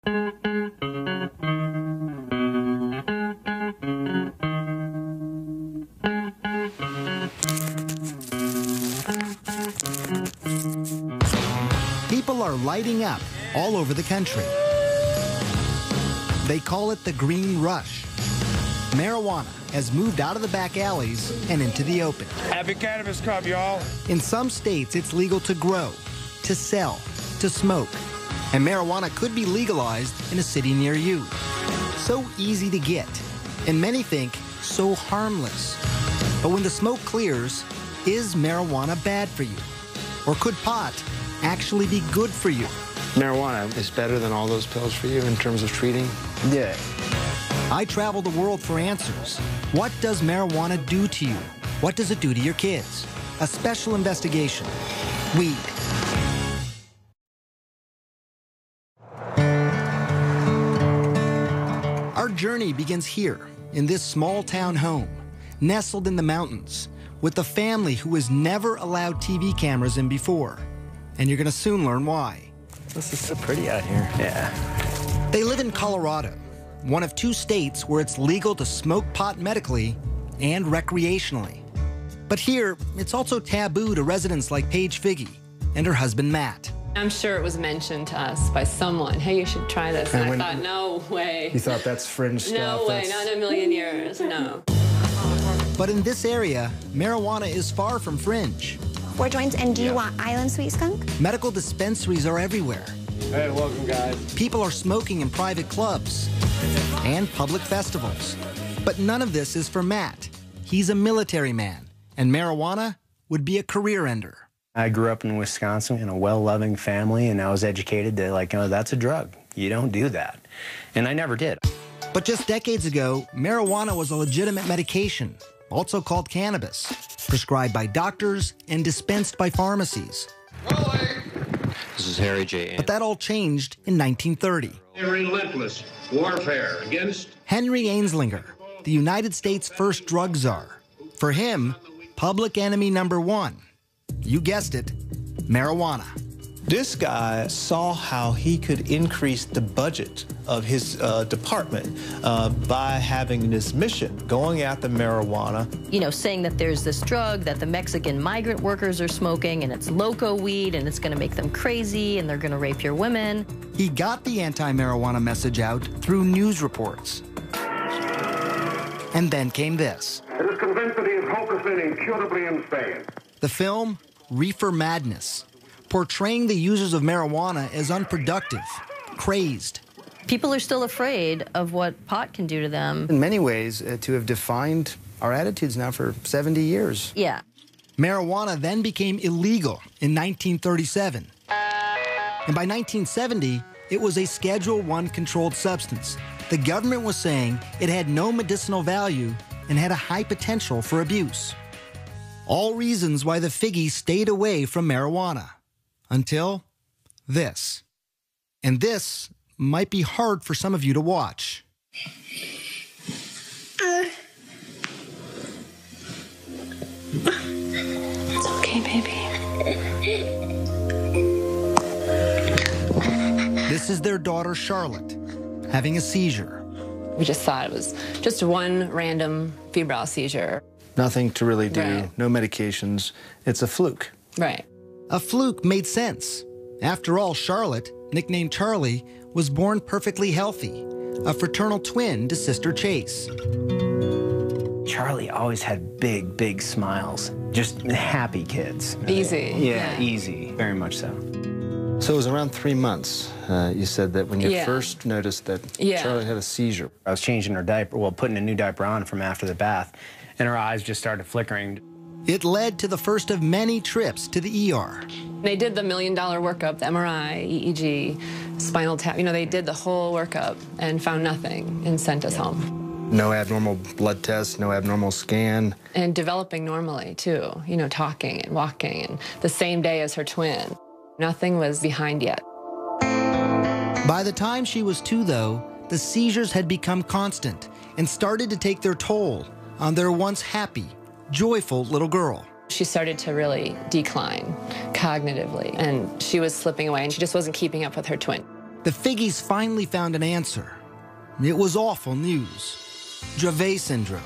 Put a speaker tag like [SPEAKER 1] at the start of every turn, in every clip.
[SPEAKER 1] People are lighting up all over the country. They call it the green rush. Marijuana has moved out of the back alleys and into the open.
[SPEAKER 2] Happy Cannabis Cup, y'all.
[SPEAKER 1] In some states, it's legal to grow, to sell, to smoke. And marijuana could be legalized in a city near you. So easy to get, and many think so harmless. But when the smoke clears, is marijuana bad for you? Or could pot actually be good for you?
[SPEAKER 3] Marijuana is better than all those pills for you in terms of treating?
[SPEAKER 1] Yeah. I travel the world for answers. What does marijuana do to you? What does it do to your kids? A special investigation. Weed. Our journey begins here, in this small town home, nestled in the mountains, with a family who has never allowed TV cameras in before. And you're going to soon learn why.
[SPEAKER 3] This is so pretty out here. Yeah.
[SPEAKER 1] They live in Colorado, one of 2 states where it's legal to smoke pot medically and recreationally. But here, it's also taboo to residents like Paige Figge and her husband, Matt.
[SPEAKER 4] I'm sure it was mentioned to us by someone, hey, you should try this. And I thought, no way.
[SPEAKER 3] You thought that's fringe stuff?
[SPEAKER 4] No way, not in a million years, no.
[SPEAKER 1] But in this area, marijuana is far from fringe.
[SPEAKER 5] 4 joints, and do you want Island Sweet Skunk?
[SPEAKER 1] Medical dispensaries are everywhere.
[SPEAKER 3] Hey, welcome, guys.
[SPEAKER 1] People are smoking in private clubs and public festivals. But none of this is for Matt. He's a military man, and marijuana would be a career ender.
[SPEAKER 6] I grew up in Wisconsin in a well-loving family, and I was educated that, like, oh, that's a drug. You don't do that. And I never did.
[SPEAKER 1] But just decades ago, marijuana was a legitimate medication, also called cannabis, prescribed by doctors and dispensed by pharmacies.
[SPEAKER 7] This is Harry J.
[SPEAKER 1] But that all changed in 1930.
[SPEAKER 8] A relentless warfare against
[SPEAKER 1] Henry Anslinger, the United States' first drug czar. For him, public enemy number 1, you guessed it, marijuana.
[SPEAKER 9] This guy saw how he could increase the budget of his department by having this mission, going after marijuana.
[SPEAKER 10] You know, saying that there's this drug that the Mexican migrant workers are smoking, and it's loco weed, and it's going to make them crazy, and they're going to rape your women.
[SPEAKER 1] He got the anti-marijuana message out through news reports. And then came this.
[SPEAKER 8] It is convinced that he is hopelessly and incurably insane.
[SPEAKER 1] The film, Reefer Madness, portraying the users of marijuana as unproductive, crazed.
[SPEAKER 10] People are still afraid of what pot can do to them.
[SPEAKER 3] In many ways, to have defined our attitudes now for 70 years.
[SPEAKER 10] Yeah.
[SPEAKER 1] Marijuana then became illegal in 1937. And by 1970, it was a Schedule I controlled substance. The government was saying it had no medicinal value and had a high potential for abuse. All reasons why the Figgies stayed away from marijuana. Until this. And this might be hard for some of you to watch.
[SPEAKER 4] It's okay, baby.
[SPEAKER 1] This is their daughter, Charlotte, having a seizure.
[SPEAKER 4] We just thought it was just one random febrile seizure.
[SPEAKER 3] Nothing to really do,
[SPEAKER 4] Right.
[SPEAKER 3] no medications. It's a fluke.
[SPEAKER 4] Right.
[SPEAKER 1] A fluke made sense. After all, Charlotte, nicknamed Charlie, was born perfectly healthy, a fraternal twin to sister Chase.
[SPEAKER 6] Charlie always had big, big smiles. Just happy kids.
[SPEAKER 4] Easy.
[SPEAKER 6] Yeah, easy. Very much so.
[SPEAKER 3] So it was around 3 months, you said, that when you
[SPEAKER 4] Yeah.
[SPEAKER 3] first noticed that
[SPEAKER 4] Yeah.
[SPEAKER 3] Charlie had a seizure.
[SPEAKER 6] I was changing her diaper, well, putting a new diaper on from after the bath, and her eyes just started flickering.
[SPEAKER 1] It led to the first of many trips to the ER.
[SPEAKER 4] They did the $1 million workup, the MRI, EEG, spinal tap. You know, they did the whole workup and found nothing and sent us home.
[SPEAKER 3] No abnormal blood tests, no abnormal scan.
[SPEAKER 4] And developing normally, too. You know, talking and walking, and the same day as her twin. Nothing was behind yet.
[SPEAKER 1] By the time she was 2, though, the seizures had become constant and started to take their toll on their once happy, joyful little girl.
[SPEAKER 4] She started to really decline cognitively, and she was slipping away, and she just wasn't keeping up with her twin.
[SPEAKER 1] The Figgies finally found an answer. It was awful news. Dravet syndrome.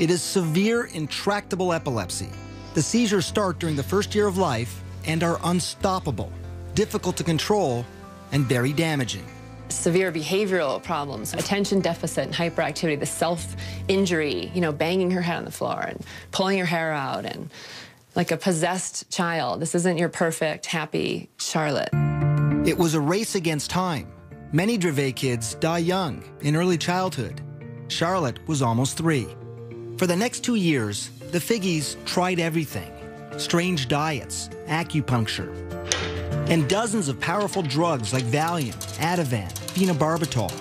[SPEAKER 1] It is severe, intractable epilepsy. The seizures start during the first year of life and are unstoppable, difficult to control, and very damaging.
[SPEAKER 4] Severe behavioral problems, attention deficit and hyperactivity, the self-injury, banging her head on the floor and pulling her hair out, and like a possessed child. This isn't your perfect, happy Charlotte.
[SPEAKER 1] It was a race against time. Many Dravet kids die young, in early childhood. Charlotte was almost 3. For the next 2 years, the Figgies tried everything. Strange diets, acupuncture, and dozens of powerful drugs like Valium, Ativan, phenobarbital.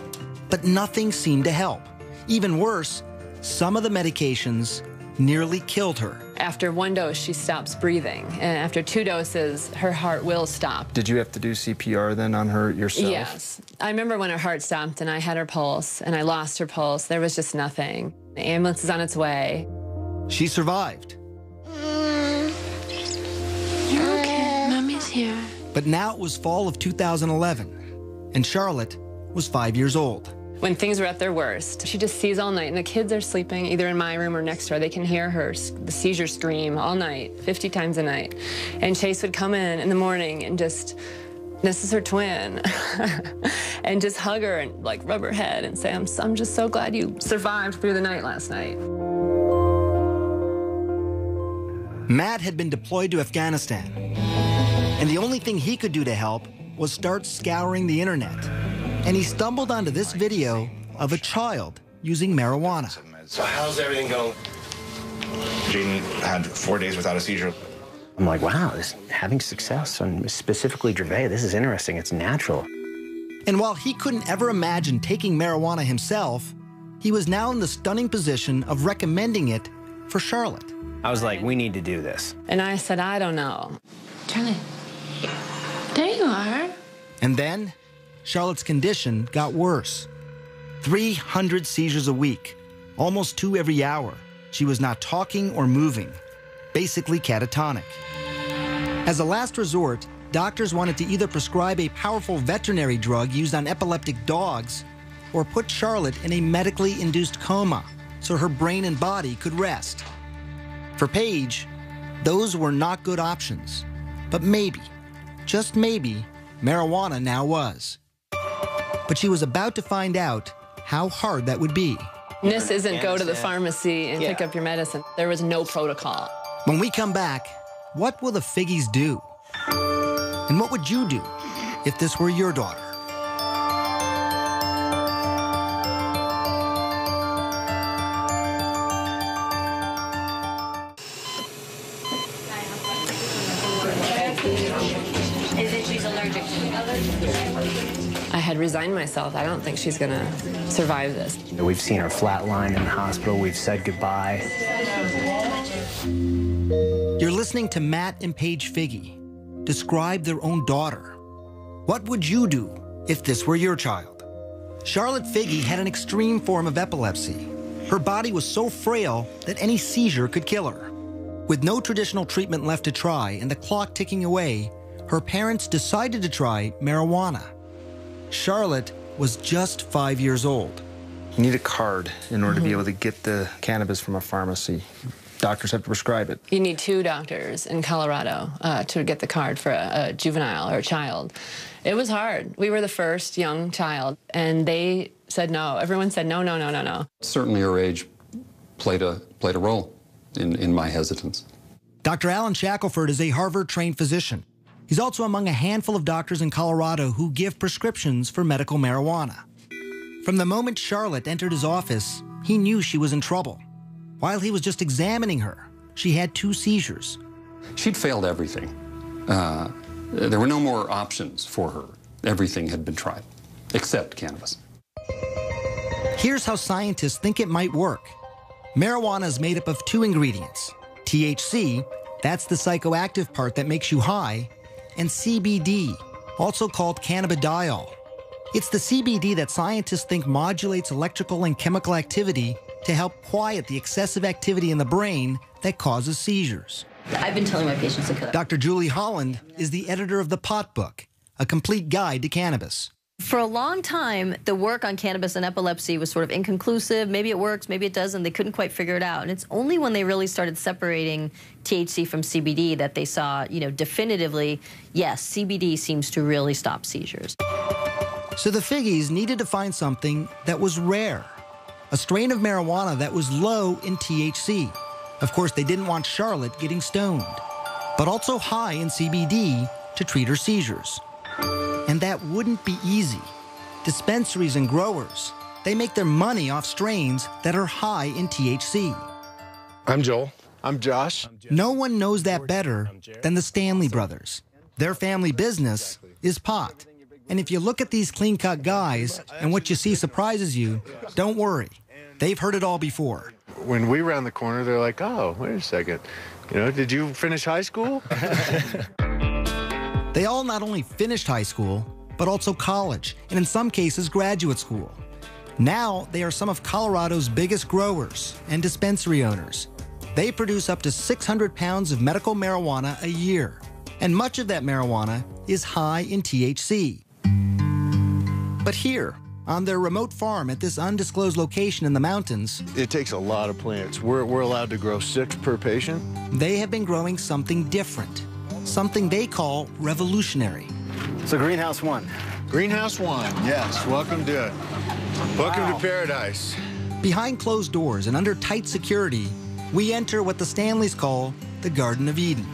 [SPEAKER 1] But nothing seemed to help. Even worse, some of the medications nearly killed her.
[SPEAKER 4] After 1 dose, she stops breathing. And after 2 doses, her heart will stop.
[SPEAKER 3] Did you have to do CPR then on her yourself?
[SPEAKER 4] Yes. I remember when her heart stopped and I had her pulse and I lost her pulse. There was just nothing. The ambulance is on its way.
[SPEAKER 1] She survived.
[SPEAKER 11] You're okay. Mommy's here.
[SPEAKER 1] But now it was fall of 2011, and Charlotte was 5 years old.
[SPEAKER 4] When things were at their worst, she just sees all night, and the kids are sleeping either in my room or next door. They can hear her, the seizure scream all night, 50 times a night. And Chase would come in the morning and just, this is her twin, and just hug her and like rub her head and say, I'm just so glad you survived through the night last night.
[SPEAKER 1] Matt had been deployed to Afghanistan, and the only thing he could do to help was start scouring the internet. And he stumbled onto this video of a child using marijuana.
[SPEAKER 12] So how's everything going? Jaden had 4 days without a seizure.
[SPEAKER 6] I'm like, wow, having success on specifically Dravet, this is interesting. It's natural.
[SPEAKER 1] And while he couldn't ever imagine taking marijuana himself, he was now in the stunning position of recommending it for Charlotte.
[SPEAKER 6] I was like, we need to do this.
[SPEAKER 4] And I said, I don't know.
[SPEAKER 11] Charlie, there you are.
[SPEAKER 1] And then Charlotte's condition got worse. 300 seizures a week, almost 2 every hour. She was not talking or moving, basically catatonic. As a last resort, doctors wanted to either prescribe a powerful veterinary drug used on epileptic dogs or put Charlotte in a medically induced coma so her brain and body could rest. For Paige, those were not good options. But maybe, just maybe, marijuana now was. But she was about to find out how hard that would be.
[SPEAKER 4] This isn't go to the pharmacy and pick up your medicine. There was no protocol.
[SPEAKER 1] When we come back, what will the Figgies do? And what would you do if this were your daughter?
[SPEAKER 11] Is it she's allergic to?
[SPEAKER 4] I had resigned myself. I don't think she's gonna survive this.
[SPEAKER 6] We've seen her flatline in the hospital. We've said goodbye.
[SPEAKER 1] You're listening to Matt and Paige Figgy describe their own daughter. What would you do if this were your child? Charlotte Figgy had an extreme form of epilepsy. Her body was so frail that any seizure could kill her. With no traditional treatment left to try and the clock ticking away, her parents decided to try marijuana. Charlotte was just 5 years old.
[SPEAKER 3] You need a card in order to be able to get the cannabis from a pharmacy. Doctors have to prescribe it.
[SPEAKER 4] You need 2 doctors in Colorado to get the card for a juvenile or a child. It was hard. We were the first young child, and they said no. Everyone said no, no, no, no, no.
[SPEAKER 13] Certainly her age played a role in my hesitance.
[SPEAKER 1] Dr. Alan Shackelford is a Harvard-trained physician. He's also among a handful of doctors in Colorado who give prescriptions for medical marijuana. From the moment Charlotte entered his office, he knew she was in trouble. While he was just examining her, she had 2 seizures.
[SPEAKER 13] She'd failed everything. There were no more options for her. Everything had been tried, except cannabis.
[SPEAKER 1] Here's how scientists think it might work. Marijuana is made up of 2 ingredients. THC, that's the psychoactive part that makes you high, and CBD, also called cannabidiol. It's the CBD that scientists think modulates electrical and chemical activity to help quiet the excessive activity in the brain that causes seizures.
[SPEAKER 10] I've been telling my patients to cut.
[SPEAKER 1] Dr. Julie Holland is the editor of The Pot Book, a complete guide to cannabis.
[SPEAKER 10] For a long time, the work on cannabis and epilepsy was sort of inconclusive. Maybe it works, maybe it doesn't. They couldn't quite figure it out. And it's only when they really started separating THC from CBD that they saw, definitively, yes, CBD seems to really stop seizures.
[SPEAKER 1] So the Figgies needed to find something that was rare, a strain of marijuana that was low in THC. Of course, they didn't want Charlotte getting stoned, but also high in CBD to treat her seizures. And that wouldn't be easy. Dispensaries and growers, they make their money off strains that are high in THC.
[SPEAKER 14] I'm Joel. I'm Josh.
[SPEAKER 1] No one knows that better than the Stanley brothers. Their family business is pot. And if you look at these clean-cut guys and what you see surprises you, don't worry. They've heard it all before.
[SPEAKER 14] When we round the corner, they're like, oh, wait a second. Did you finish high school?
[SPEAKER 1] They all not only finished high school, but also college, and in some cases, graduate school. Now, they are some of Colorado's biggest growers and dispensary owners. They produce up to 600 pounds of medical marijuana a year, and much of that marijuana is high in THC. But here, on their remote farm at this undisclosed location in the mountains,
[SPEAKER 14] it takes a lot of plants. We're allowed to grow 6 per patient.
[SPEAKER 1] They have been growing something different, something they call revolutionary.
[SPEAKER 6] So Greenhouse 1.
[SPEAKER 14] Greenhouse 1, yes. Welcome to it. Welcome to paradise.
[SPEAKER 1] Behind closed doors and under tight security, we enter what the Stanleys call the Garden of Eden.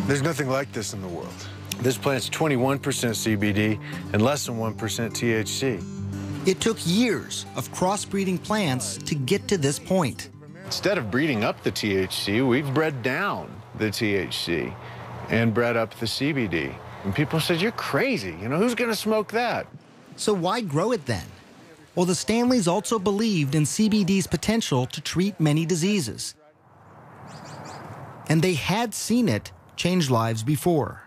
[SPEAKER 14] There's nothing like this in the world. This plant's 21% CBD and less than 1% THC.
[SPEAKER 1] It took years of crossbreeding plants to get to this point.
[SPEAKER 14] Instead of breeding up the THC, we've bred down the THC and bred up the CBD. And people said, you're crazy. Who's going to smoke that?
[SPEAKER 1] So why grow it then? Well, the Stanleys also believed in CBD's potential to treat many diseases. And they had seen it change lives before.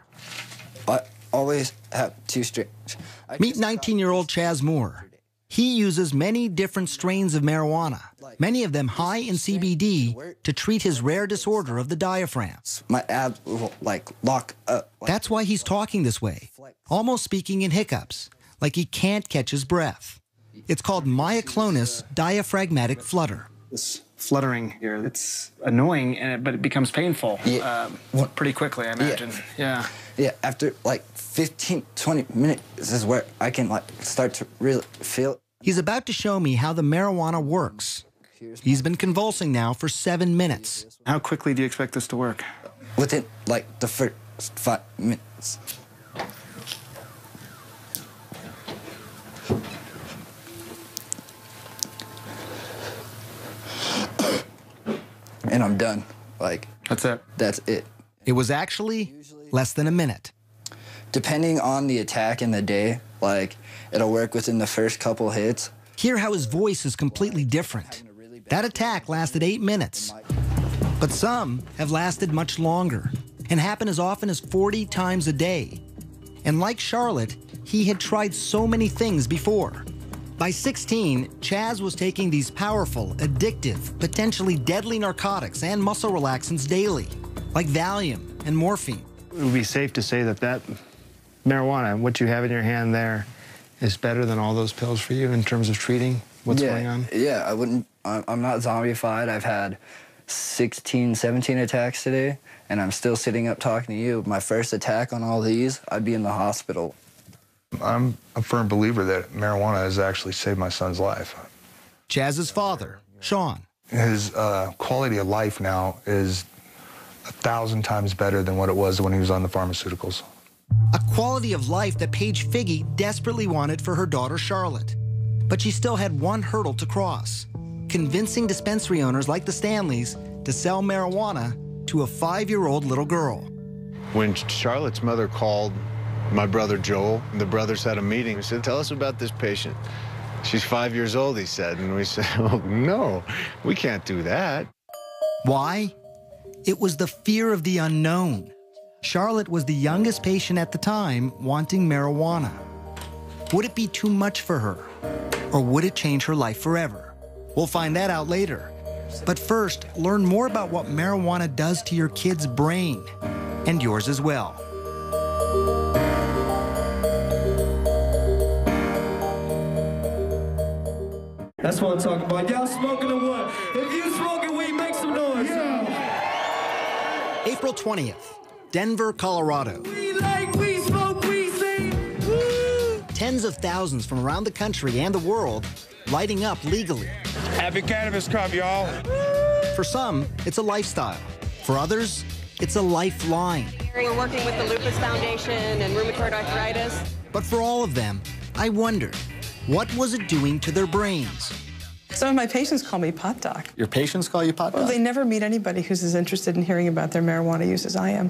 [SPEAKER 15] I always have 2 strains.
[SPEAKER 1] Meet 19-year-old Chaz Moore. He uses many different strains of marijuana, many of them high in CBD, to treat his rare disorder of the diaphragm.
[SPEAKER 15] My abs will, lock up.
[SPEAKER 1] That's why he's talking this way, almost speaking in hiccups, like he can't catch his breath. It's called myoclonus diaphragmatic flutter.
[SPEAKER 16] This fluttering here, it's annoying, but it becomes painful pretty quickly, I imagine. Yeah.
[SPEAKER 15] Yeah, after 15, 20 minutes is where I can start to really feel it.
[SPEAKER 1] He's about to show me how the marijuana works. He's been convulsing now for 7 minutes.
[SPEAKER 16] How quickly do you expect this to work?
[SPEAKER 15] Within the first 5 minutes. And I'm done.
[SPEAKER 16] That's it?
[SPEAKER 15] That's it.
[SPEAKER 1] It was actually less than a minute.
[SPEAKER 15] Depending on the attack in the day, it'll work within the first couple hits.
[SPEAKER 1] Hear how his voice is completely different. That attack lasted 8 minutes. But some have lasted much longer and happen as often as 40 times a day. And like Charlotte, he had tried so many things before. By 16, Chaz was taking these powerful, addictive, potentially deadly narcotics and muscle relaxants daily, like Valium and morphine.
[SPEAKER 3] It would be safe to say that marijuana, what you have in your hand there, is better than all those pills for you in terms of treating what's going on?
[SPEAKER 15] Yeah, I'm not zombified. I've had 16, 17 attacks today, and I'm still sitting up talking to you. My first attack on all these, I'd be in the hospital.
[SPEAKER 17] I'm a firm believer that marijuana has actually saved my son's life.
[SPEAKER 1] Chaz's father, Sean.
[SPEAKER 17] His quality of life now is 1,000 times better than what it was when he was on the pharmaceuticals.
[SPEAKER 1] A quality of life that Paige Figgy desperately wanted for her daughter, Charlotte. But she still had one hurdle to cross, convincing dispensary owners like the Stanleys to sell marijuana to a 5-year-old little girl.
[SPEAKER 14] When Charlotte's mother called my brother Joel, the brothers had a meeting. He said, tell us about this patient. She's 5 years old, he said. And we said, oh, no, we can't do that.
[SPEAKER 1] Why? It was the fear of the unknown. Charlotte was the youngest patient at the time wanting marijuana. Would it be too much for her? Or would it change her life forever? We'll find that out later. But first, learn more about what marijuana does to your kid's brain, and yours as well.
[SPEAKER 18] That's what I'm talking about. Y'all smoking or what? If you smoking weed, make some noise. Yeah.
[SPEAKER 1] April 20th, Denver, Colorado.
[SPEAKER 18] We like we smoke, we sing.
[SPEAKER 1] Tens of thousands from around the country and the world lighting up legally.
[SPEAKER 2] Happy Cannabis Club, y'all.
[SPEAKER 1] For some, it's a lifestyle. For others, it's a lifeline.
[SPEAKER 19] We're working with the Lupus Foundation and rheumatoid arthritis.
[SPEAKER 1] But for all of them, I wondered, what was it doing to their brains?
[SPEAKER 20] Some of my patients call me pot doc.
[SPEAKER 21] Your patients call you pot doc?
[SPEAKER 20] Well, they never meet anybody who's as interested in hearing about their marijuana use as I am.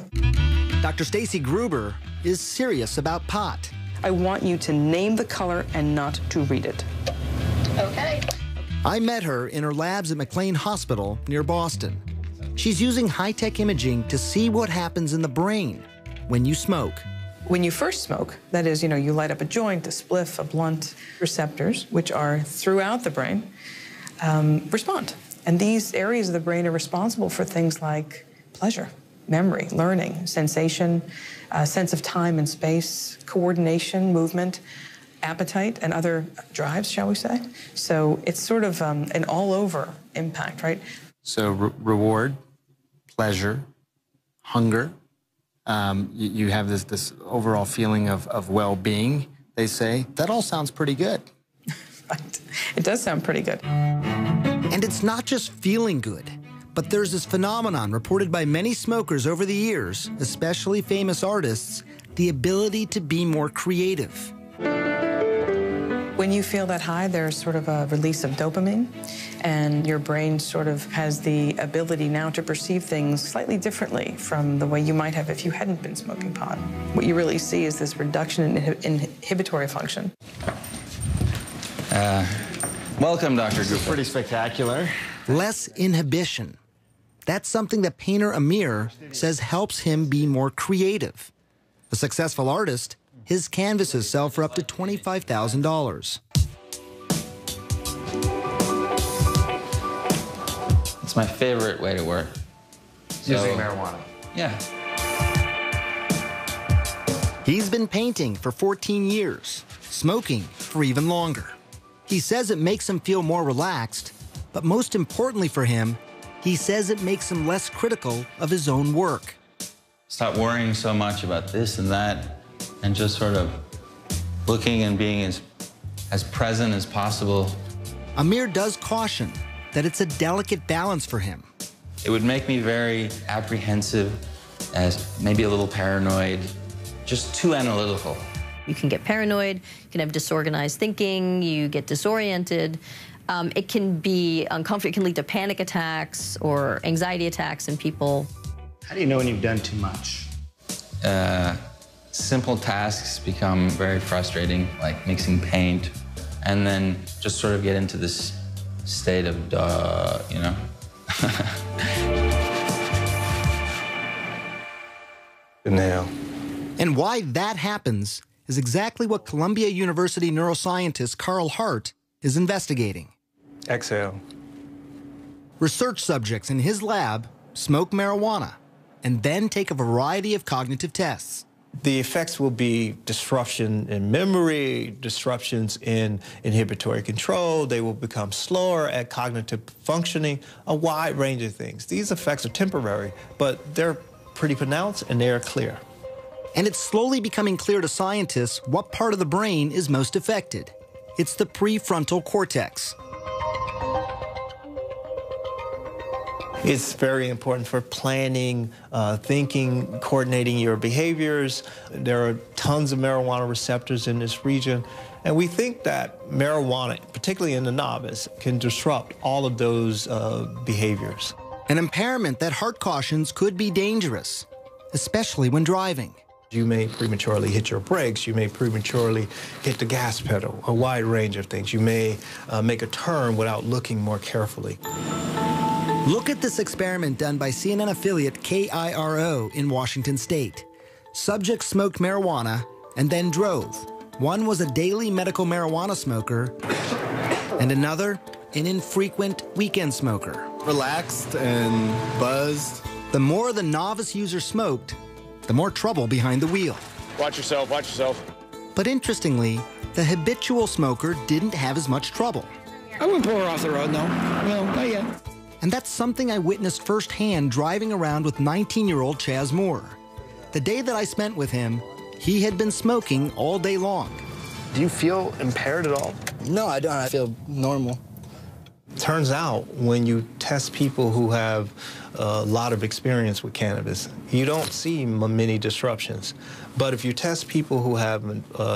[SPEAKER 1] Dr. Stacy Gruber is serious about pot.
[SPEAKER 20] I want you to name the color and not to read it.
[SPEAKER 19] Okay.
[SPEAKER 1] I met her in her labs at McLean Hospital near Boston. She's using high-tech imaging to see what happens in the brain when you smoke.
[SPEAKER 20] When you first smoke, that is, you light up a joint, a spliff, a blunt, receptors, which are throughout the brain, respond. And these areas of the brain are responsible for things like pleasure, memory, learning, sensation, sense of time and space, coordination, movement, appetite, and other drives, shall we say. So it's sort of an all-over impact, right?
[SPEAKER 21] So reward, pleasure, hunger. You have this overall feeling of well-being, they say. That all sounds pretty good.
[SPEAKER 20] Right. It does sound pretty good.
[SPEAKER 1] And it's not just feeling good, but there's this phenomenon reported by many smokers over the years, especially famous artists, the ability to be more creative.
[SPEAKER 20] When you feel that high, there's sort of a release of dopamine, and your brain sort of has the ability now to perceive things slightly differently from the way you might have if you hadn't been smoking pot. What you really see is this reduction in inhibitory function.
[SPEAKER 21] Welcome, Dr. Gruber. Pretty spectacular.
[SPEAKER 1] Less inhibition. That's something that painter Amir says helps him be more creative. A successful artist, his canvases sell for up to $25,000.
[SPEAKER 22] It's my favorite way to work.
[SPEAKER 21] Using marijuana.
[SPEAKER 22] Yeah.
[SPEAKER 1] He's been painting for 14 years, smoking for even longer. He says it makes him feel more relaxed, but most importantly for him, he says it makes him less critical of his own work.
[SPEAKER 22] Stop worrying so much about this and that, and just sort of looking and being as present as possible.
[SPEAKER 1] Amir does caution that it's a delicate balance for him.
[SPEAKER 22] It would make me very apprehensive, as maybe a little paranoid, just too analytical.
[SPEAKER 10] You can get paranoid, you can have disorganized thinking, you get disoriented. It can be uncomfortable, it can lead to panic attacks or anxiety attacks in people.
[SPEAKER 21] How do you know when you've done too much?
[SPEAKER 22] Simple tasks become very frustrating, like mixing paint, and then just sort of get into this state of duh, you know?
[SPEAKER 21] Good nail.
[SPEAKER 1] And why that happens is exactly what Columbia University neuroscientist Carl Hart is investigating.
[SPEAKER 21] Exhale.
[SPEAKER 1] Research subjects in his lab smoke marijuana and then take a variety of cognitive tests.
[SPEAKER 9] The effects will be disruption in memory, disruptions in inhibitory control. They will become slower at cognitive functioning, a wide range of things. These effects are temporary, but they're pretty pronounced and they are clear.
[SPEAKER 1] And it's slowly becoming clear to scientists what part of the brain is most affected. It's the prefrontal cortex.
[SPEAKER 9] It's very important for planning, thinking, coordinating your behaviors. There are tons of marijuana receptors in this region. And we think that marijuana, particularly in the novice, can disrupt all of those behaviors.
[SPEAKER 1] An impairment that Hart cautions could be dangerous, especially when driving.
[SPEAKER 9] You may prematurely hit your brakes. You may prematurely hit the gas pedal, a wide range of things. You may make a turn without looking more carefully.
[SPEAKER 1] Look at this experiment done by CNN affiliate KIRO in Washington State. Subjects smoked marijuana and then drove. One was a daily medical marijuana smoker, and another, an infrequent weekend smoker.
[SPEAKER 21] Relaxed and buzzed.
[SPEAKER 1] The more the novice user smoked, the more trouble behind the wheel.
[SPEAKER 2] Watch yourself, watch yourself.
[SPEAKER 1] But interestingly, the habitual smoker didn't have as much trouble.
[SPEAKER 5] I wouldn't pull her off the road, no. No, not yet.
[SPEAKER 1] And that's something I witnessed firsthand driving around with 19-year-old Chaz Moore. The day that I spent with him, he had been smoking all day long.
[SPEAKER 3] Do you feel impaired at all?
[SPEAKER 15] No, I don't. I feel normal.
[SPEAKER 9] Turns out when you test people who have a lot of experience with cannabis, you don't see many disruptions. But if you test people who have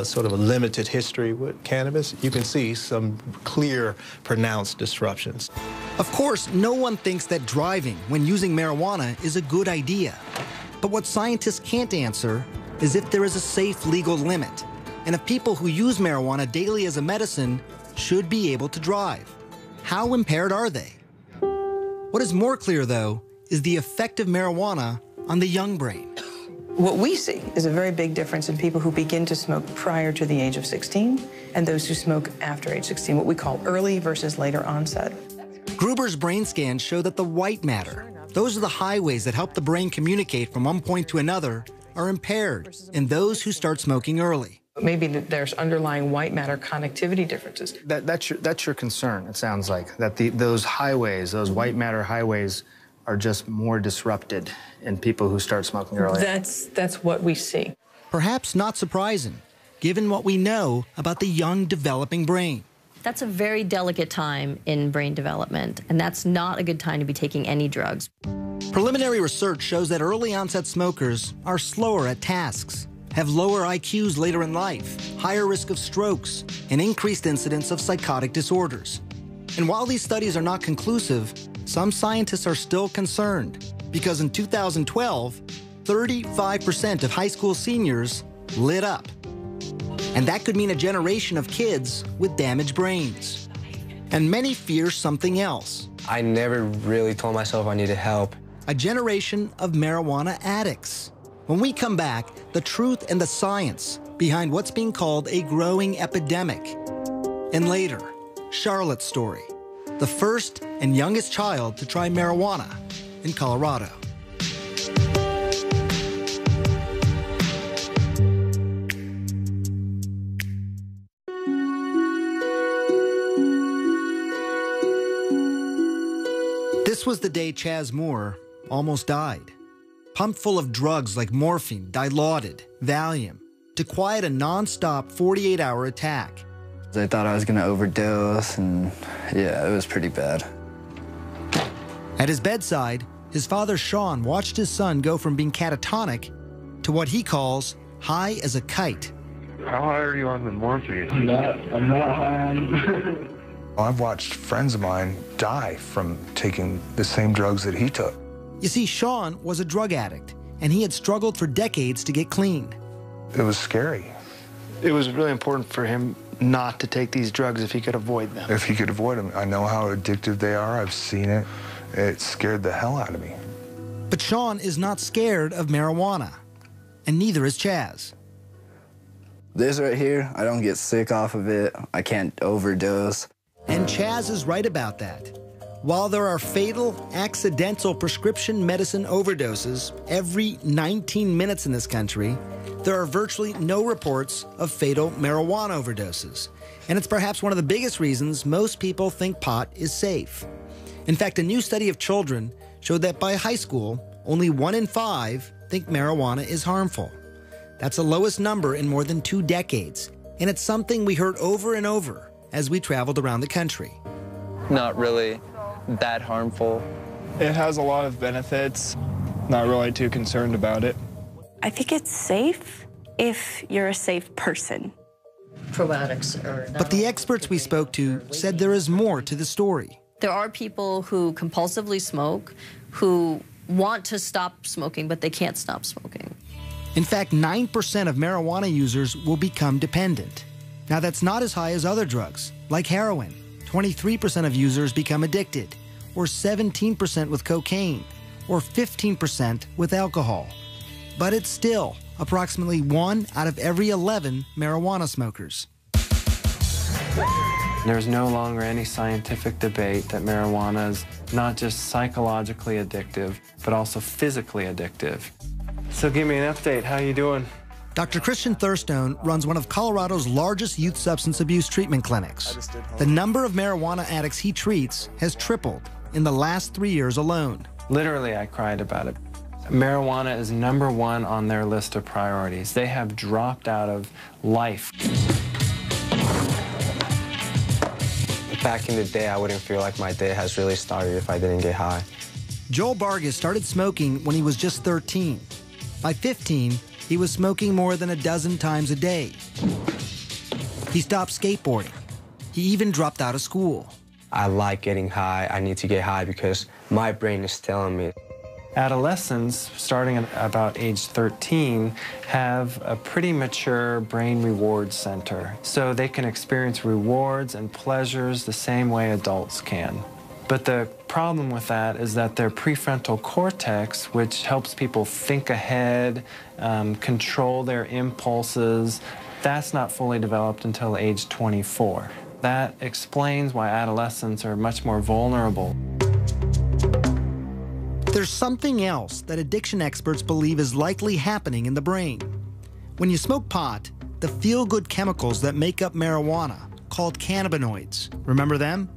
[SPEAKER 9] sort of a limited history with cannabis, you can see some clear, pronounced disruptions.
[SPEAKER 1] Of course, no one thinks that driving when using marijuana is a good idea. But what scientists can't answer is if there is a safe legal limit, and if people who use marijuana daily as a medicine should be able to drive. How impaired are they? What is more clear, though, is the effect of marijuana on the young brain.
[SPEAKER 20] What we see is a very big difference in people who begin to smoke prior to the age of 16 and those who smoke after age 16, what we call early versus later onset.
[SPEAKER 1] Gruber's brain scans show that the white matter, those are the highways that help the brain communicate from one point to another, are impaired in those who start smoking early.
[SPEAKER 20] Maybe there's underlying white matter connectivity differences.
[SPEAKER 3] That's your concern, it sounds like, that those highways, those white matter highways, are just more disrupted in people who start smoking early.
[SPEAKER 20] That's what we see.
[SPEAKER 1] Perhaps not surprising, given what we know about the young developing brain.
[SPEAKER 10] That's a very delicate time in brain development, and that's not a good time to be taking any drugs.
[SPEAKER 1] Preliminary research shows that early onset smokers are slower at tasks, have lower IQs later in life, higher risk of strokes, and increased incidence of psychotic disorders. And while these studies are not conclusive, some scientists are still concerned because in 2012, 35% of high school seniors lit up. And that could mean a generation of kids with damaged brains. And many fear something else.
[SPEAKER 7] I never really told myself I needed help.
[SPEAKER 1] A generation of marijuana addicts. When we come back, the truth and the science behind what's being called a growing epidemic. And later, Charlotte's story, the first and youngest child to try marijuana in Colorado. This was the day Chaz Moore almost died. Pumped full of drugs like morphine, Dilaudid, Valium, to quiet a non-stop 48-hour attack.
[SPEAKER 15] I thought I was going to overdose, and yeah, it was pretty bad.
[SPEAKER 1] At his bedside, his father Sean watched his son go from being catatonic to what he calls high as a kite.
[SPEAKER 2] How high are you on the morphine?
[SPEAKER 5] I'm not high on
[SPEAKER 17] I've watched friends of mine die from taking the same drugs that he took.
[SPEAKER 1] You see, Sean was a drug addict, and he had struggled for decades to get clean.
[SPEAKER 17] It was scary.
[SPEAKER 3] It was really important for him not to take these drugs if he could avoid them.
[SPEAKER 17] If he could avoid them. I know how addictive they are. I've seen it. It scared the hell out of me.
[SPEAKER 1] But Sean is not scared of marijuana, and neither is Chaz.
[SPEAKER 15] This right here, I don't get sick off of it. I can't overdose.
[SPEAKER 1] And Chaz is right about that. While there are fatal, accidental prescription medicine overdoses every 19 minutes in this country, there are virtually no reports of fatal marijuana overdoses. And it's perhaps one of the biggest reasons most people think pot is safe. In fact, a new study of children showed that by high school, only 1 in 5 think marijuana is harmful. That's the lowest number in more than 2 decades. And it's something we heard over and over as we traveled around the country.
[SPEAKER 7] Not really that harmful.
[SPEAKER 23] It has a lot of benefits. Not really too concerned about it.
[SPEAKER 11] I think it's safe if you're a safe person.
[SPEAKER 10] Probiotics are not.
[SPEAKER 1] But the experts we spoke to said there is more to the story.
[SPEAKER 10] There are people who compulsively smoke, who want to stop smoking, but they can't stop smoking.
[SPEAKER 1] In fact, 9% of marijuana users will become dependent. Now, that's not as high as other drugs, like heroin. 23% of users become addicted, or 17% with cocaine, or 15% with alcohol. But it's still approximately 1 out of every 11 marijuana smokers.
[SPEAKER 24] There's no longer any scientific debate that marijuana is not just psychologically addictive, but also physically addictive. So give me an update. How you doing?
[SPEAKER 1] Dr. Christian Thurstone runs one of Colorado's largest youth substance abuse treatment clinics. The number of marijuana addicts he treats has tripled in the last 3 years alone.
[SPEAKER 24] Literally, I cried about it. Marijuana is #1 on their list of priorities. They have dropped out of life.
[SPEAKER 7] Back in the day, I wouldn't feel like my day has really started if I didn't get high.
[SPEAKER 1] Joel Vargas started smoking when he was just 13. By 15, he was smoking more than a dozen times a day. He stopped skateboarding. He even dropped out of school.
[SPEAKER 7] I like getting high. I need to get high because my brain is telling me.
[SPEAKER 24] Adolescents, starting at about age 13, have a pretty mature brain reward center, so they can experience rewards and pleasures the same way adults can. But the problem with that is that their prefrontal cortex, which helps people think ahead, control their impulses, that's not fully developed until age 24. That explains why adolescents are much more vulnerable.
[SPEAKER 1] There's something else that addiction experts believe is likely happening in the brain. When you smoke pot, the feel-good chemicals that make up marijuana, called cannabinoids, remember them?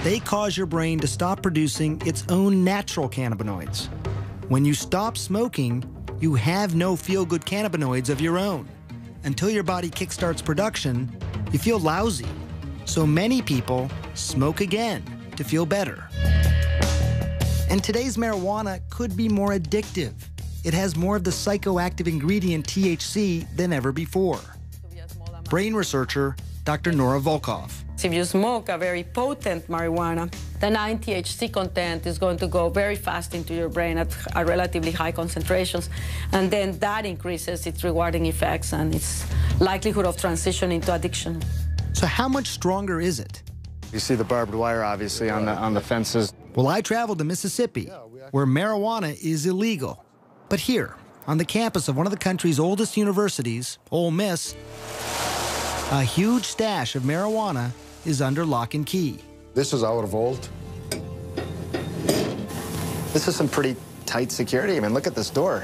[SPEAKER 1] They cause your brain to stop producing its own natural cannabinoids. When you stop smoking, you have no feel-good cannabinoids of your own. Until your body kickstarts production, you feel lousy. So many people smoke again to feel better. And today's marijuana could be more addictive. It has more of the psychoactive ingredient THC than ever before. Brain researcher Dr. Nora Volkov.
[SPEAKER 4] If you smoke a very potent marijuana, the 9-THC content is going to go very fast into your brain at relatively high concentrations, and then that increases its rewarding effects and its likelihood of transition into addiction.
[SPEAKER 1] So how much stronger is it?
[SPEAKER 3] You see the barbed wire, obviously, on the fences.
[SPEAKER 1] Well, I traveled to Mississippi, where marijuana is illegal. But here, on the campus of one of the country's oldest universities, Ole Miss, a huge stash of marijuana is under lock and key.
[SPEAKER 8] This is our vault.
[SPEAKER 3] This is some pretty tight security. I mean, look at this door.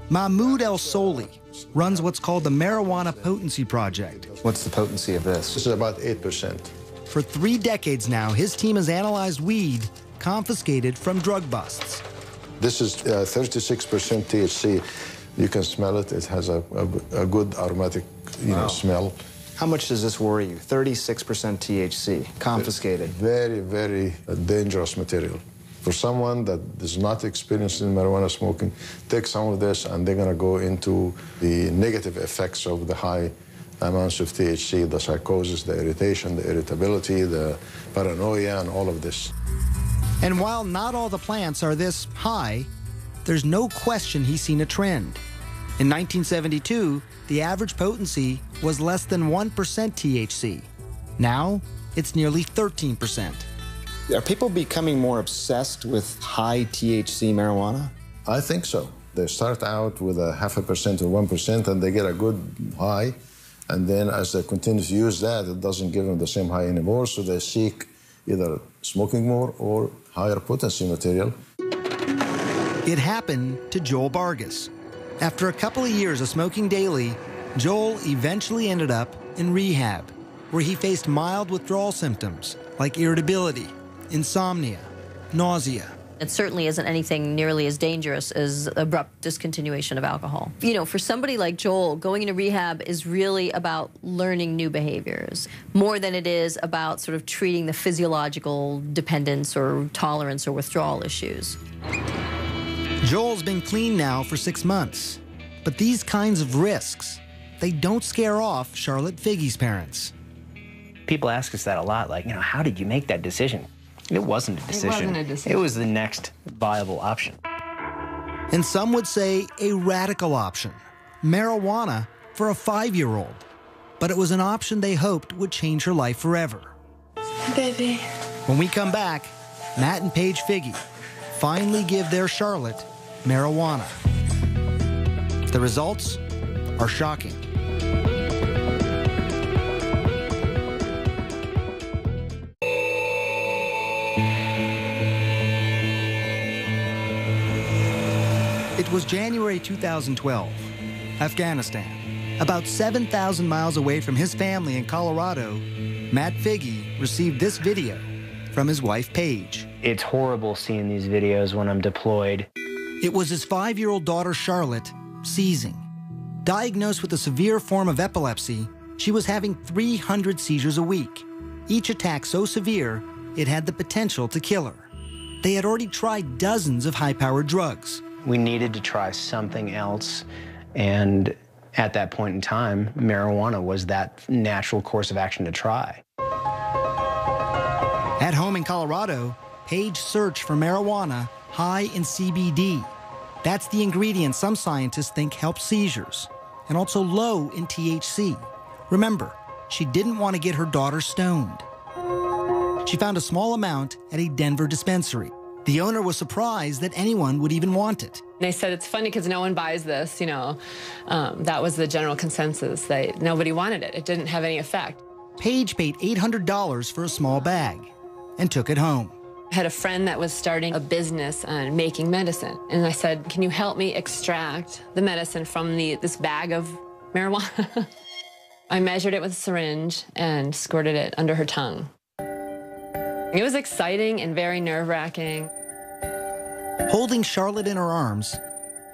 [SPEAKER 1] Mahmoud El Soli runs what's called the Marijuana Potency Project.
[SPEAKER 3] What's the potency of this?
[SPEAKER 8] This is about 8%.
[SPEAKER 1] For 3 decades now, his team has analyzed weed confiscated from drug busts.
[SPEAKER 8] This is 36% THC. You can smell it. It has a good aromatic smell.
[SPEAKER 3] How much does this worry you? 36% THC, confiscated.
[SPEAKER 8] Very, very dangerous material. For someone that is not experienced in marijuana smoking, take some of this and they're going to go into the negative effects of the high amounts of THC, the psychosis, the irritation, the irritability, the paranoia, and all of this.
[SPEAKER 1] And while not all the plants are this high, there's no question he's seen a trend. In 1972, the average potency was less than 1% THC. Now, it's nearly 13%.
[SPEAKER 3] Are people becoming more obsessed with high THC marijuana?
[SPEAKER 8] I think so. They start out with a 0.5% or 1%, and they get a good high. And then as they continue to use that, it doesn't give them the same high anymore, so they seek either smoking more or higher potency material.
[SPEAKER 1] It happened to Joel Vargas. After a couple of years of smoking daily, Joel eventually ended up in rehab, where he faced mild withdrawal symptoms like irritability, insomnia, nausea.
[SPEAKER 10] It certainly isn't anything nearly as dangerous as abrupt discontinuation of alcohol. You know, for somebody like Joel, going into rehab is really about learning new behaviors, more than it is about sort of treating the physiological dependence or tolerance or withdrawal issues.
[SPEAKER 1] Joel's been clean now for 6 months, but these kinds of risks, they don't scare off Charlotte Figge's parents.
[SPEAKER 6] People ask us that a lot, like, how did you make that decision? It wasn't a decision.
[SPEAKER 10] It wasn't a decision.
[SPEAKER 6] It was the next viable option.
[SPEAKER 1] And some would say a radical option, marijuana for a 5-year-old. But it was an option they hoped would change her life forever.
[SPEAKER 11] Baby.
[SPEAKER 1] When we come back, Matt and Paige Figge finally give their Charlotte marijuana. The results are shocking. It was January 2012. Afghanistan. About 7,000 miles away from his family in Colorado, Matt Figge received this video from his wife, Paige.
[SPEAKER 6] It's horrible seeing these videos when I'm deployed.
[SPEAKER 1] It was his 5-year-old daughter, Charlotte, seizing. Diagnosed with a severe form of epilepsy, she was having 300 seizures a week, each attack so severe it had the potential to kill her. They had already tried dozens of high-powered drugs.
[SPEAKER 6] We needed to try something else, and at that point in time, marijuana was that natural course of action to try.
[SPEAKER 1] At home in Colorado, Paige searched for marijuana high in CBD. That's the ingredient some scientists think helps seizures, and also low in THC. Remember, she didn't want to get her daughter stoned. She found a small amount at a Denver dispensary. The owner was surprised that anyone would even want it.
[SPEAKER 12] They said it's funny because no one buys this, you know. That was the general consensus. Nobody wanted it. It didn't have any effect.
[SPEAKER 1] Paige paid $800 for a small bag and took it home.
[SPEAKER 12] I had a friend that was starting a business on making medicine. And I said, can you help me extract the medicine from this bag of marijuana? I measured it with a syringe and squirted it under her tongue. It was exciting and very nerve-wracking.
[SPEAKER 1] Holding Charlotte in her arms,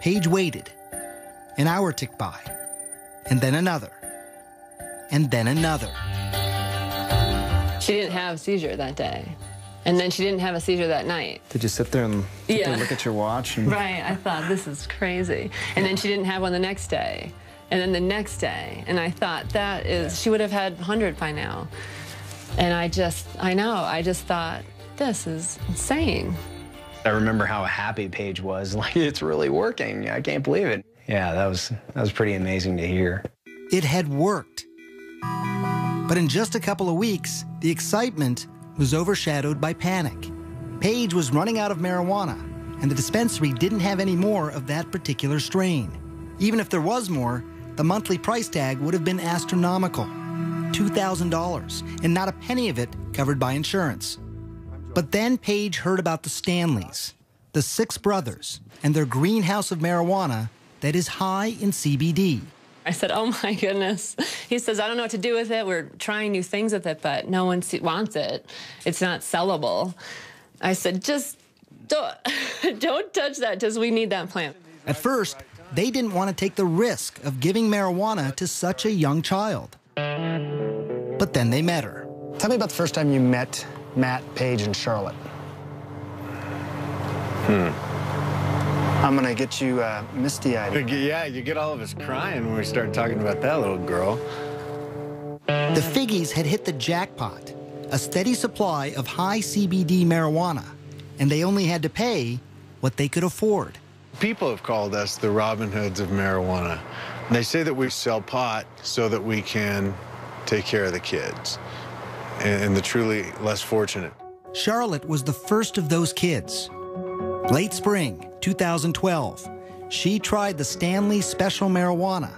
[SPEAKER 1] Paige waited. An hour ticked by, and then another, and then another.
[SPEAKER 12] She didn't have a seizure that day. And then she didn't have a seizure that night.
[SPEAKER 3] Did you sit there and look at your watch? And...
[SPEAKER 12] Right, I thought, this is crazy. And then she didn't have one the next day. And then the next day. And I thought, she would have had 100 by now. And I just thought, this is insane.
[SPEAKER 6] I remember how happy Paige was. Like, it's really working. I can't believe it. Yeah, that was pretty amazing to hear.
[SPEAKER 1] It had worked. But in just a couple of weeks, the excitement was overshadowed by panic. Paige was running out of marijuana, and the dispensary didn't have any more of that particular strain. Even if there was more, the monthly price tag would have been astronomical, $2,000, and not a penny of it covered by insurance. But then Paige heard about the Stanleys, the 6 brothers, and their greenhouse of marijuana that is high in CBD.
[SPEAKER 12] I said, oh my goodness. He says, I don't know what to do with it. We're trying new things with it, but no one wants it. It's not sellable. I said, just don't touch that because we need that plant.
[SPEAKER 1] At first, they didn't want to take the risk of giving marijuana to such a young child. But then they met her.
[SPEAKER 3] Tell me about the first time you met Matt, Paige, and Charlotte. I'm gonna get you misty-eyed.
[SPEAKER 13] Yeah, you get all of us crying when we start talking about that little girl.
[SPEAKER 1] The Figges had hit the jackpot, a steady supply of high CBD marijuana, and they only had to pay what they could afford.
[SPEAKER 13] People have called us the Robin Hoods of marijuana. They say that we sell pot so that we can take care of the kids and the truly less fortunate.
[SPEAKER 1] Charlotte was the first of those kids. Late spring 2012, she tried the Stanley Special Marijuana,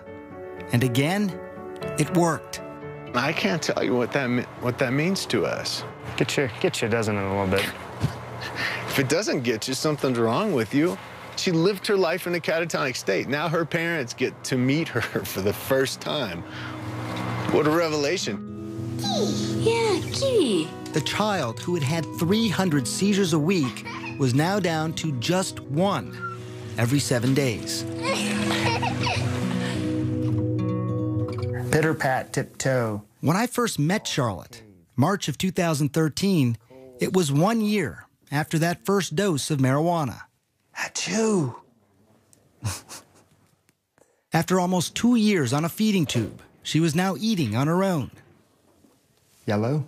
[SPEAKER 1] and again, it worked.
[SPEAKER 13] I can't tell you what that means to us.
[SPEAKER 3] Get you a dozen in a little bit.
[SPEAKER 13] If it doesn't get you, something's wrong with you. She lived her life in a catatonic state. Now her parents get to meet her for the first time. What a revelation.
[SPEAKER 1] Gee. The child who had had 300 seizures a week was now down to just 1 every 7 days.
[SPEAKER 3] Pitter pat, tiptoe.
[SPEAKER 1] When I first met Charlotte, March of 2013, it was 1 year after that first dose of marijuana.
[SPEAKER 3] Achoo!
[SPEAKER 1] After almost 2 years on a feeding tube, she was now eating on her own.
[SPEAKER 3] Yellow?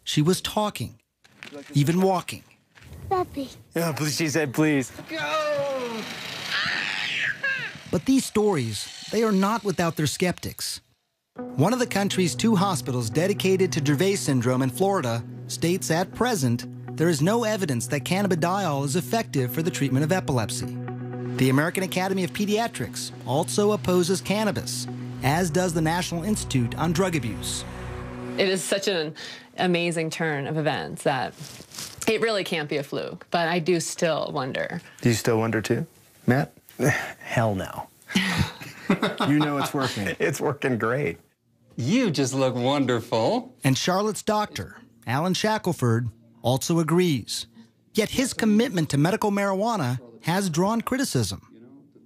[SPEAKER 1] She was talking, even walking.
[SPEAKER 3] Puppy. Yeah, please, she said please.
[SPEAKER 1] Go! But these stories, they are not without their skeptics. One of the country's 2 hospitals dedicated to Dravet syndrome in Florida states at present there is no evidence that cannabidiol is effective for the treatment of epilepsy. The American Academy of Pediatrics also opposes cannabis, as does the National Institute on Drug Abuse.
[SPEAKER 12] It is such an amazing turn of events that it really can't be a fluke, but I do still wonder.
[SPEAKER 3] Do you still wonder too, Matt?
[SPEAKER 6] Hell no.
[SPEAKER 3] You know it's working.
[SPEAKER 14] It's working great. You just look wonderful.
[SPEAKER 1] And Charlotte's doctor, Alan Shackelford, also agrees. Yet his commitment to medical marijuana has drawn criticism.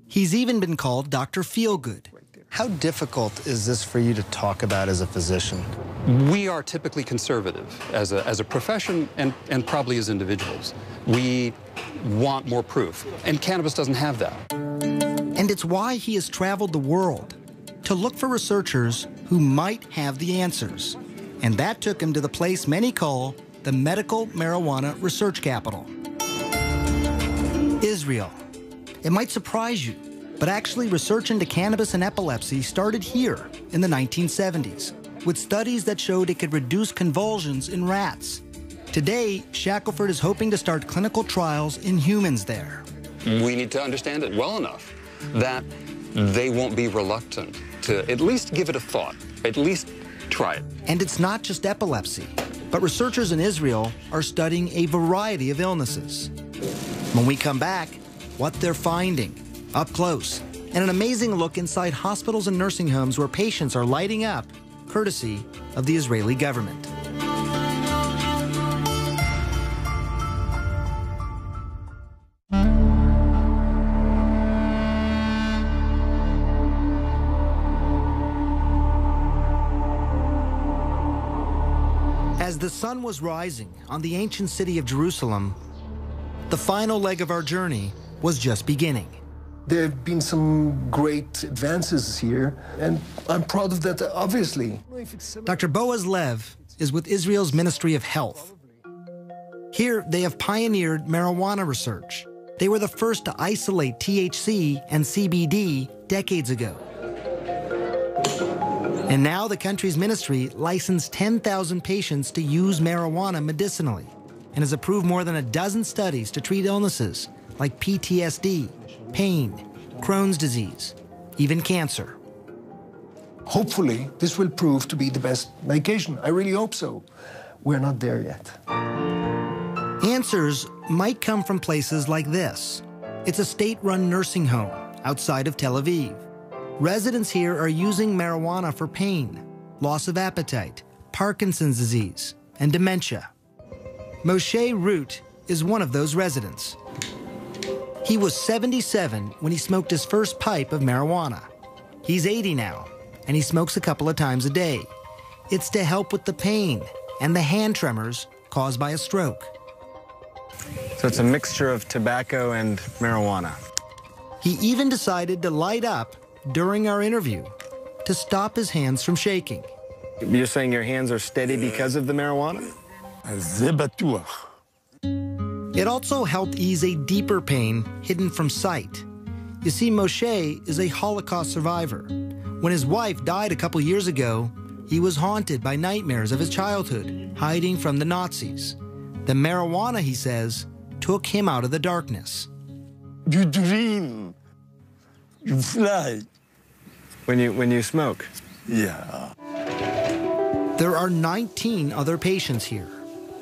[SPEAKER 1] He's even been called Dr. Feelgood. How difficult is this for you to talk about as a physician?
[SPEAKER 16] We are typically conservative as a profession and probably as individuals. We want more proof, and cannabis doesn't have that.
[SPEAKER 1] And it's why he has traveled the world to look for researchers who might have the answers. And that took him to the place many call the medical marijuana research capital. Israel. It might surprise you, but actually research into cannabis and epilepsy started here in the 1970s, with studies that showed it could reduce convulsions in rats. Today, Shackelford is hoping to start clinical trials in humans there.
[SPEAKER 16] We need to understand it well enough that they won't be reluctant to at least give it a thought, at least try it.
[SPEAKER 1] And it's not just epilepsy, but researchers in Israel are studying a variety of illnesses. When we come back, what they're finding, up close, and an amazing look inside hospitals and nursing homes where patients are lighting up, courtesy of the Israeli government. As the sun was rising on the ancient city of Jerusalem, the final leg of our journey was just beginning.
[SPEAKER 18] There have been some great advances here, and I'm proud of that, obviously.
[SPEAKER 1] Dr. Boaz Lev is with Israel's Ministry of Health. Here, they have pioneered marijuana research. They were the first to isolate THC and CBD decades ago. And now the country's ministry licensed 10,000 patients to use marijuana medicinally and has approved more than a dozen studies to treat illnesses like PTSD, pain, Crohn's disease, even cancer.
[SPEAKER 18] Hopefully, this will prove to be the best medication. I really hope so. We're not there yet.
[SPEAKER 1] Answers might come from places like this. It's a state-run nursing home outside of Tel Aviv. Residents here are using marijuana for pain, loss of appetite, Parkinson's disease, and dementia. Moshe Root is one of those residents. He was 77 when he smoked his first pipe of marijuana. He's 80 now, and he smokes a couple of times a day. It's to help with the pain and the hand tremors caused by a stroke.
[SPEAKER 3] So it's a mixture of tobacco and marijuana.
[SPEAKER 1] He even decided to light up during our interview to stop his hands from shaking.
[SPEAKER 3] You're saying your hands are steady because of the marijuana?
[SPEAKER 1] It also helped ease a deeper pain hidden from sight. You see, Moshe is a Holocaust survivor. When his wife died a couple years ago, he was haunted by nightmares of his childhood, hiding from the Nazis. The marijuana, he says, took him out of the darkness.
[SPEAKER 18] You dream. You fly.
[SPEAKER 3] When you smoke?
[SPEAKER 18] Yeah.
[SPEAKER 1] There are 19 other patients here.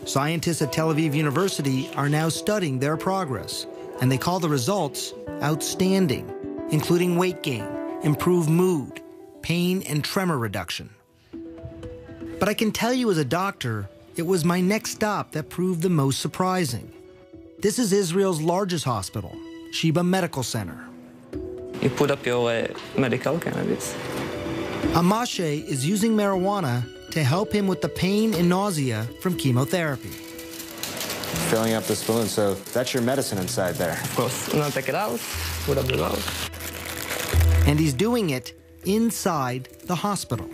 [SPEAKER 1] Scientists at Tel Aviv University are now studying their progress, and they call the results outstanding, including weight gain, improved mood, pain and tremor reduction. But I can tell you as a doctor, it was my next stop that proved the most surprising. This is Israel's largest hospital, Sheba Medical Center.
[SPEAKER 19] You put up your medical cannabis.
[SPEAKER 1] Amashe is using marijuana to help him with the pain and nausea from chemotherapy.
[SPEAKER 3] Filling up the spoon, so that's your medicine inside there.
[SPEAKER 19] Of course. Now take it out, put up the valve.
[SPEAKER 1] And he's doing it inside the hospital.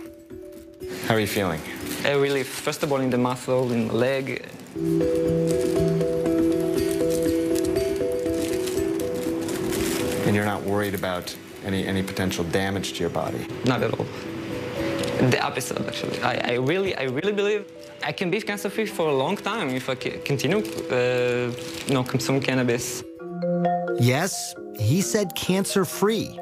[SPEAKER 3] How are you feeling?
[SPEAKER 19] A relief, first of all, in the muscle, in the leg.
[SPEAKER 3] And you're not worried about any potential damage to your body?
[SPEAKER 19] Not at all. The opposite, actually. I really believe I can be cancer-free for a long time if I continue, consume cannabis.
[SPEAKER 1] Yes, he said cancer-free.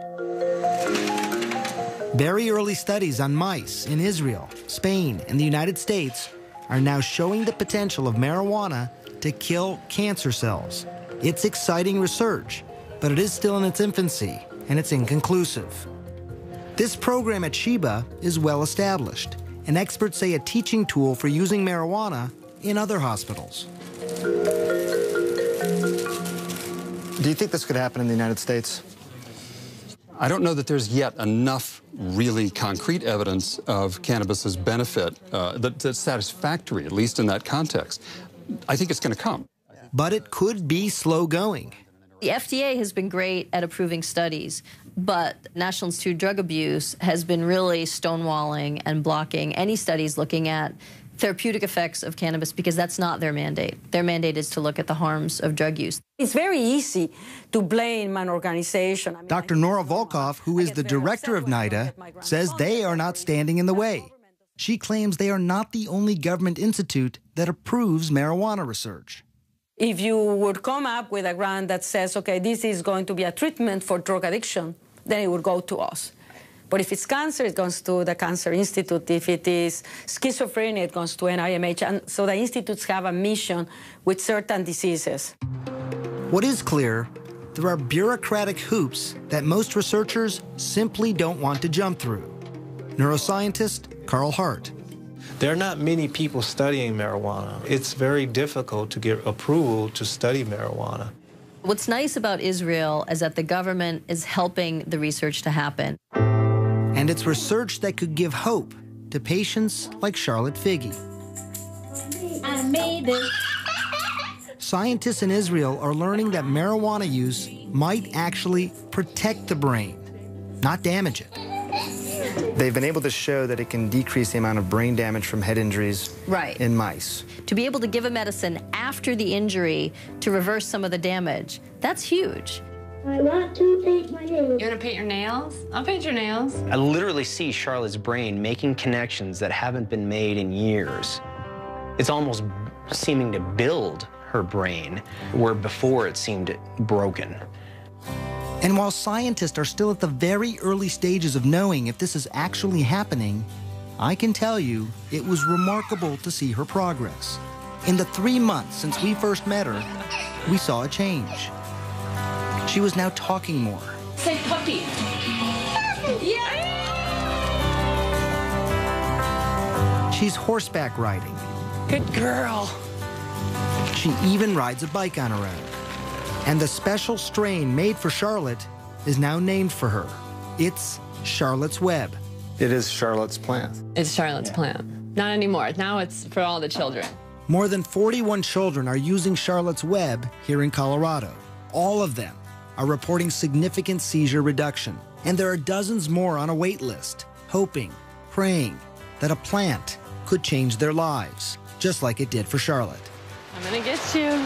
[SPEAKER 1] Very early studies on mice in Israel, Spain, and the United States are now showing the potential of marijuana to kill cancer cells. It's exciting research, but it is still in its infancy, and it's inconclusive. This program at Sheba is well established, and experts say a teaching tool for using marijuana in other hospitals.
[SPEAKER 3] Do you think this could happen in the United States?
[SPEAKER 16] I don't know that there's yet enough really concrete evidence of cannabis's benefit that's satisfactory, at least in that context. I think it's going to come.
[SPEAKER 1] But it could be slow going.
[SPEAKER 10] The FDA has been great at approving studies, but National Institute of Drug Abuse has been really stonewalling and blocking any studies looking at therapeutic effects of cannabis because that's not their mandate. Their mandate is to look at the harms of drug use.
[SPEAKER 4] It's very easy to blame an organization.
[SPEAKER 1] Dr. Nora Volkoff, who is the director of NIDA, says they are not standing in the way. She claims they are not the only government institute that approves marijuana research.
[SPEAKER 4] If you would come up with a grant that says, okay, this is going to be a treatment for drug addiction, then it would go to us. But if it's cancer, it goes to the Cancer Institute. If it is schizophrenia, it goes to NIMH. And so the institutes have a mission with certain diseases.
[SPEAKER 1] What is clear, there are bureaucratic hoops that most researchers simply don't want to jump through. Neuroscientist Carl Hart.
[SPEAKER 9] There are not many people studying marijuana. It's very difficult to get approval to study marijuana.
[SPEAKER 10] What's nice about Israel is that the government is helping the research to happen.
[SPEAKER 1] And it's research that could give hope to patients like Charlotte Figge.
[SPEAKER 20] I made it.
[SPEAKER 1] Scientists in Israel are learning that marijuana use might actually protect the brain, not damage it.
[SPEAKER 3] They've been able to show that it can decrease the amount of brain damage from head injuries in mice.
[SPEAKER 10] To be able to give a medicine after the injury to reverse some of the damage, that's huge.
[SPEAKER 20] I want to paint my nails.
[SPEAKER 12] You want to paint your nails? I'll paint your nails.
[SPEAKER 6] I literally see Charlotte's brain making connections that haven't been made in years. It's almost seeming to build her brain, where before it seemed broken.
[SPEAKER 1] And while scientists are still at the very early stages of knowing if this is actually happening, I can tell you it was remarkable to see her progress. In the 3 months since we first met her, we saw a change. She was now talking more.
[SPEAKER 12] Say puppy. Yeah.
[SPEAKER 1] She's horseback riding.
[SPEAKER 12] Good girl.
[SPEAKER 1] She even rides a bike on her own. And the special strain made for Charlotte is now named for her. It's Charlotte's Web.
[SPEAKER 3] It is Charlotte's plant.
[SPEAKER 12] It's Charlotte's plant. Not anymore. Now it's for all the children.
[SPEAKER 1] More than 41 children are using Charlotte's Web here in Colorado. All of them are reporting significant seizure reduction. And there are dozens more on a wait list, hoping, praying that a plant could change their lives, just like it did for Charlotte.
[SPEAKER 12] I'm gonna get you.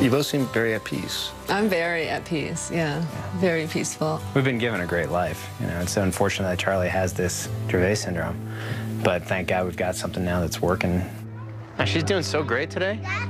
[SPEAKER 3] You both seem very at peace.
[SPEAKER 12] I'm very at peace, yeah. Very peaceful.
[SPEAKER 6] We've been given a great life. You know, it's unfortunate that Charlie has this Dravet syndrome, but thank God we've got something now that's working. And she's doing so great today.
[SPEAKER 12] Yeah.